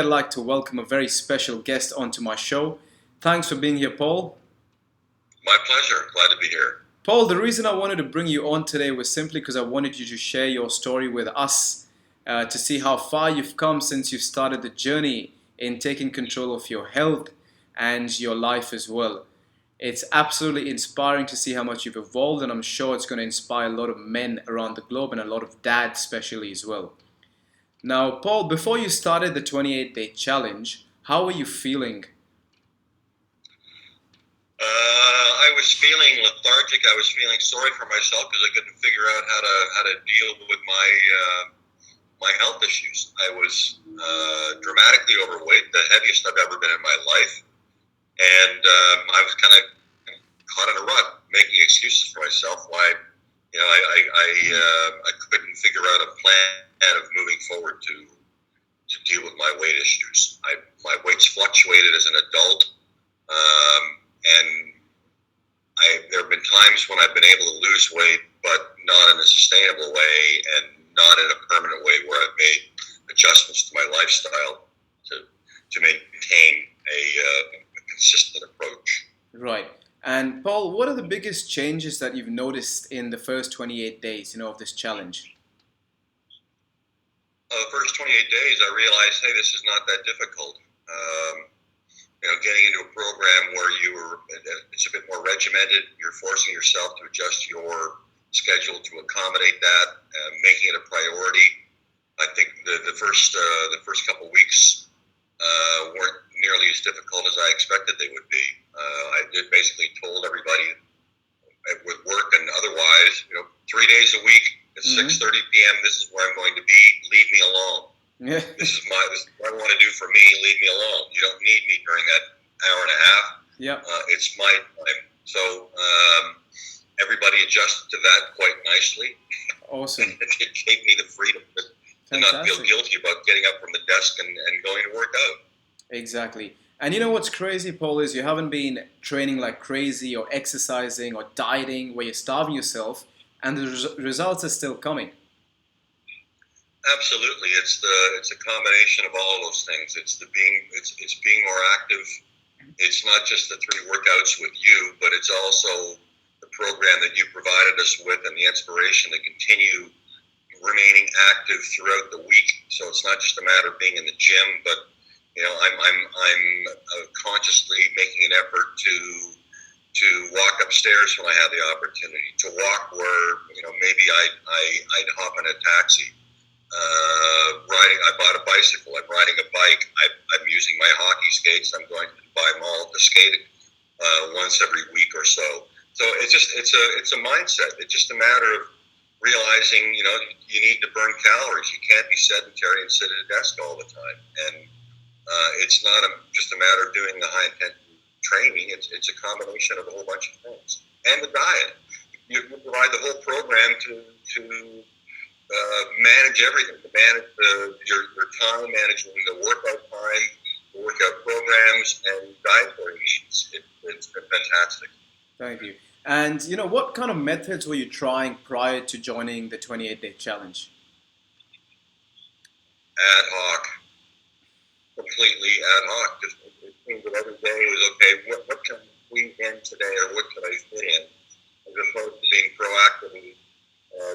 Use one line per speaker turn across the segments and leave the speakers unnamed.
I'd like to welcome a very special guest onto my show. Thanks for being here, Paul.
My pleasure. Glad to be here.
Paul, the reason I wanted to bring you on today was simply because I wanted you to share your story with us to see how far you've come since you've started the journey in taking control of your health and your life as well. It's absolutely inspiring to see how much you've evolved, and I'm sure it's going to inspire a lot of men around the globe and a lot of dads, especially as well. Now, Paul, before you started the 28-day challenge, how were you feeling?
I was feeling lethargic. I was feeling sorry for myself because I couldn't figure out how to deal with my health issues. I was dramatically overweight, the heaviest I've ever been in my life, and I was kind of caught in a rut, making excuses for myself why I couldn't figure out a plan of moving forward to deal with my weight issues. My weight's fluctuated as an adult. And there have been times when I've been able to lose weight, but not in a sustainable way and not in a permanent way where I've made adjustments to my lifestyle to maintain a consistent approach.
Right. And Paul, what are the biggest changes that you've noticed in the first 28 days, of this challenge?
The first 28 days, I realized, hey, this is not that difficult. Getting into a program where it's a bit more regimented, you're forcing yourself to adjust your schedule to accommodate that, making it a priority. I think the first couple of weeks weren't nearly as difficult as I expected they would be. I did basically told everybody with work and otherwise, 3 days a week at 6:30 p.m. This is where I'm going to be. Leave me alone.
Yeah.
This is what I want to do for me. Leave me alone. You don't need me during that hour and a half.
Yeah.
It's my time. So everybody adjusted to that quite nicely.
Awesome.
It gave me the freedom to not feel guilty about getting up from the desk and going to work out.
Exactly. And you know what's crazy, Paul, is you haven't been training like crazy or exercising or dieting where you're starving yourself, and the results are still coming.
Absolutely, it's a combination of all those things. It's being more active. It's not just the 3 workouts with you, but it's also the program that you provided us with and the inspiration to continue remaining active throughout the week. So it's not just a matter of being in the gym, but I'm consciously making an effort to walk upstairs when I have the opportunity, to walk where maybe I'd hop in a taxi. I bought a bicycle. I'm riding a bike. I'm using my hockey skates. I'm going to buy them all to skate once every week or so. So it's a mindset. It's just a matter of realizing you need to burn calories. You can't be sedentary and sit at a desk all the time. And it's not just a matter of doing the high intensity training. It's a combination of a whole bunch of things, and the diet. You provide the whole program to manage everything, to manage your time, managing the workout time, the workout programs, and dietary needs. It's been fantastic.
Thank you. And what kind of methods were you trying prior to joining the 28-day challenge?
Ad hoc, completely ad hoc. Just it seemed that every day was okay. What can I squeeze in today, or what can I fit in, as opposed to being proactively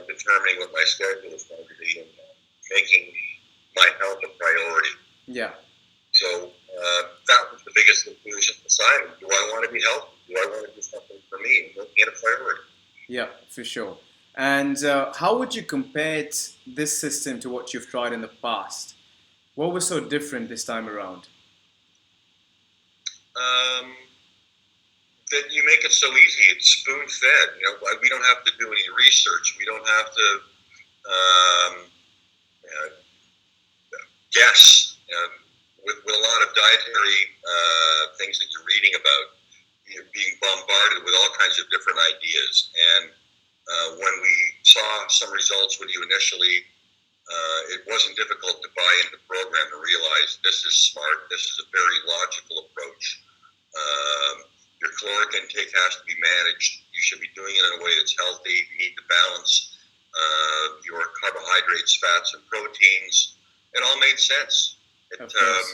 determining what my schedule is going to be and making my health a priority.
Yeah.
So that was the biggest conclusion. Deciding, do I want to be healthy? Do I want to do something for me? And making it a priority.
Yeah, for sure. And how would you compare this system to what you've tried in the past? What was so different this time around?
That you make it so easy. It's spoon-fed. We don't have to do any research. We don't have to guess. With a lot of dietary things that you're reading about, you're being bombarded with all kinds of different ideas. And when we saw some results with you initially, it wasn't difficult to buy into the program and realize this is smart. This is a very logical approach. Your caloric intake has to be managed. You should be doing it in a way that's healthy. You need to balance your carbohydrates, fats, and proteins. It all made sense. It,
Of course.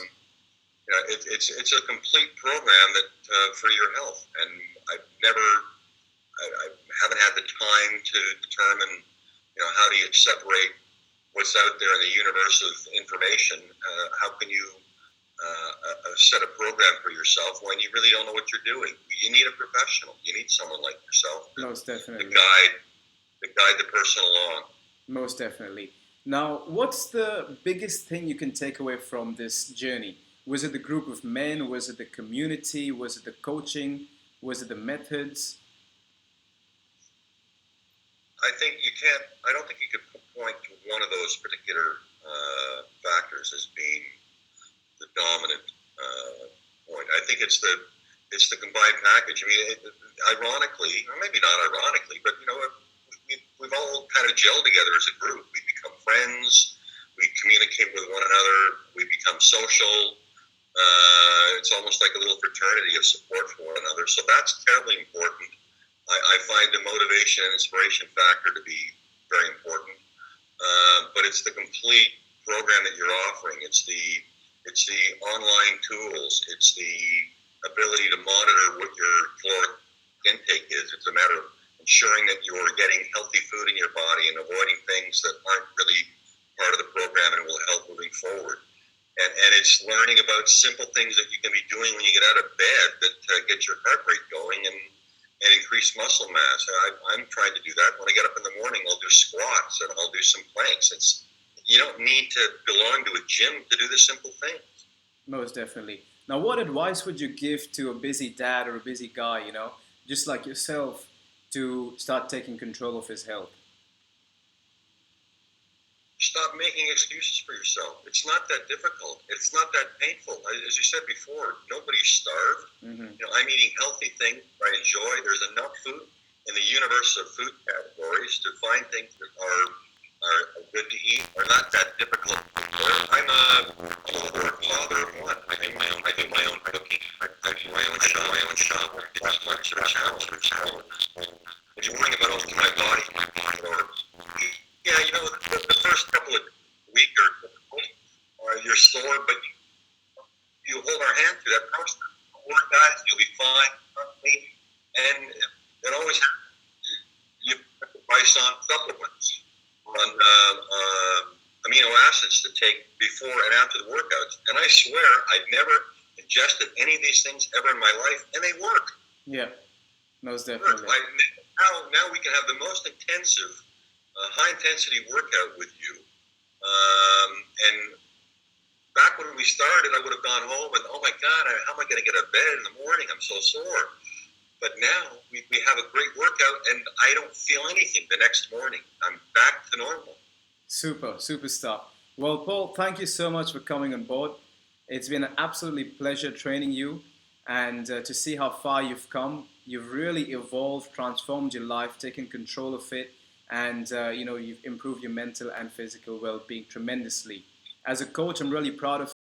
it's a complete program that for your health, and I've never I haven't had the time to determine how do you separate what's out there in the universe of information. How can you set a program for yourself when you really don't know what you're doing? You need a professional. You need someone like yourself
Most
to
definitely.
guide the person along.
Most definitely. Now, what's the biggest thing you can take away from this journey? Was it the group of men? Was it the community? Was it the coaching? Was it the methods?
I think you can't. I don't think you could point to one of those particular factors as being the dominant point. I think it's the combined package. I mean, ironically, or maybe not ironically, but we've all kind of gelled together as a group. We become friends. We communicate with one another. We become social. It's almost like a little fraternity of support for one another. So that's terribly important. I find the motivation and inspiration factor to be very important. But it's the complete program that you're offering. It's the online tools. It's the ability to monitor what your caloric intake is. It's a matter of ensuring that you're getting healthy food in your body and avoiding things that aren't really part of the program and will help moving forward. And it's learning about simple things that you can be doing when you get out of bed that get your heart rate going and increase muscle mass. I'm trying to do that. When I get up in the morning, I'll do squats and I'll do some planks. You don't need to belong to a gym to do the simple things.
Most definitely. Now, what advice would you give to a busy dad or a busy guy, just like yourself, to start taking control of his health?
Stop making excuses for yourself. It's not that difficult. It's not that painful. As you said before, nobody's starved.
Mm-hmm.
I'm eating healthy things I enjoy. There's enough food in the universe of food categories to find things that are good to eat, are not that difficult. I'm a father of one. I do my own cooking. I do my own shop. It's much of a challenge. When you're worrying about opening my body, or yeah, the first couple of weeks you're sore, but you hold our hand through that process. Work, guys, you'll be fine. And it always happens. You put the price on supplements, on amino acids to take before and after the workouts. And I swear I've never ingested any of these things ever in my life, and they work.
Yeah, most definitely.
Now we can have the most intensive, high-intensity workout with you. And back when we started, I would have gone home and, oh my God, how am I going to get out of bed in the morning? I'm so sore. But now we have a great workout and I don't feel anything the next morning. I'm back to normal.
Super stuff. Well, Paul, thank you so much for coming on board. It's been an absolutely pleasure training you and to see how far you've come. You've really evolved, transformed your life, taken control of it, and you've improved your mental and physical well-being tremendously. As a coach, I'm really proud of